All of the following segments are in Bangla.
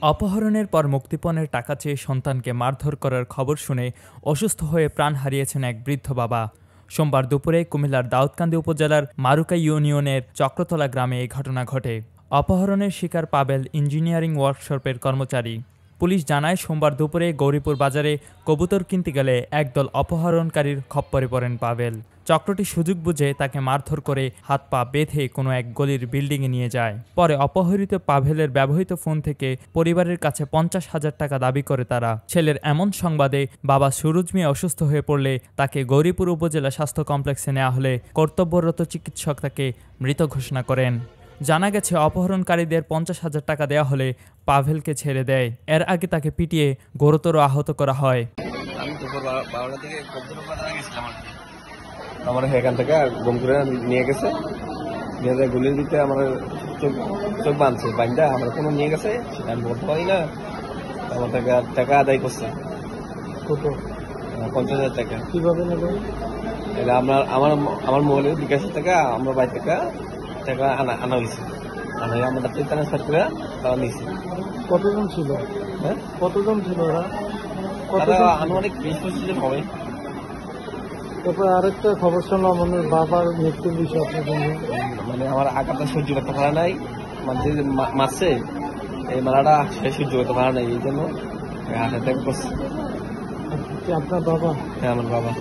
অপহরণের পর মুক্তিপণের টাকা চেয়ে সন্তানকে মারধর করার খবর শুনে অসুস্থ হয়ে প্রাণ হারিয়েছেন এক বৃদ্ধ বাবা। সোমবার দুপুরে কুমিল্লার দাউদকান্দি উপজেলার মারুকা ইউনিয়নের চক্রতলা গ্রামে এই ঘটনা ঘটে। অপহরণের শিকার পাবেল ইঞ্জিনিয়ারিং ওয়ার্কশপের কর্মচারী। পুলিশ জানায়, সোমবার দুপুরে গৌরীপুর বাজারে কবুতর কিনতে গেলে একদল অপহরণকারীর খপ্পরে পড়েন পাবেল। চক্রটি সুযোগ বুঝে তাকে মারধর করে হাত পা বেঁধে কোনো এক গলির বিল্ডিংয়ে নিয়ে যায়। পরে অপহৃত পাভেলের ব্যবহৃত ফোন থেকে পরিবারের কাছে 50,000 টাকা দাবি করে তারা। ছেলের এমন সংবাদে বাবা সুরুজ মিয়া অসুস্থ হয়ে পড়লে তাকে গৌরীপুর উপজেলা স্বাস্থ্য কমপ্লেক্সে নেওয়া হলে কর্তব্যরত চিকিৎসক তাকে মৃত ঘোষণা করেন। জানা গেছে, অপহরণকারীদের 50,000 টাকা দেওয়া হলে পাভেলকে ছেড়ে দেয়। এর আগে তাকে পিটিয়ে গুরুতর আহত করা হয়। আমি দুপুর 12টা থেকে কবুতর বাজারে গেছিলাম আর কি। আমার এখান থেকে গুম করে নিয়ে গেছে, নিয়ে যায় গুলির ভিতরে আমার চোখ বাঁধছে, বান্ধা আমার কোনো নিয়ে গেছে, আমি বলতে পারি না। আমার টাকা আদায় করছে কত? 50,000 টাকা। কিভাবে নেবে? এটা আমার মোবাইলের বিকাশের টাকা আমরা বাড়ি থেকে টাকা আনা হয়েছে, আমরা ট্রান্সফার করে তারা নিয়েছে। কতজন ছিল? হ্যাঁ, কতজন ছিল ওরা? তারা আনুমানিক 20-25 জন হবে। তারপর আরেকটা খবর শুনলাম, আমার বাবার মৃত্যুর বিষয় আপনার সঙ্গে। মানে আমার আঘাতটা সহ্য করতে পারা নাই, মানে মারছে এই মারাটা সে সহ্য করতে পারা নাই, এই জন্য হার্ট অ্যাটাক করছে। আপনার বাবা? হ্যাঁ, আমার বাবা।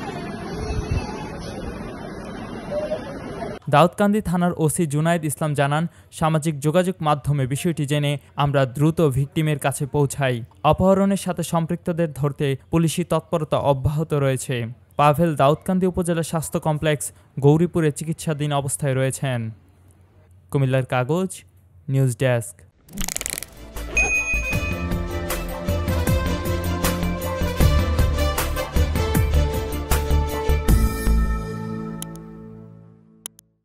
দাউদকান্দি থানার ওসি জুনায়েদ ইসলাম জানান, সামাজিক যোগাযোগ মাধ্যমে বিষয়টি জেনে আমরা দ্রুত ভিকটিমের কাছে পৌঁছাই। অপহরণের সাথে সম্পৃক্তদের ধরতে পুলিশি তৎপরতা অব্যাহত রয়েছে। পাভেল দাউদকান্দি উপজেলা স্বাস্থ্য কমপ্লেক্স গৌরীপুরে চিকিৎসাধীন অবস্থায় রয়েছেন। কুমিল্লার কাগজ, নিউজ ডেস্ক।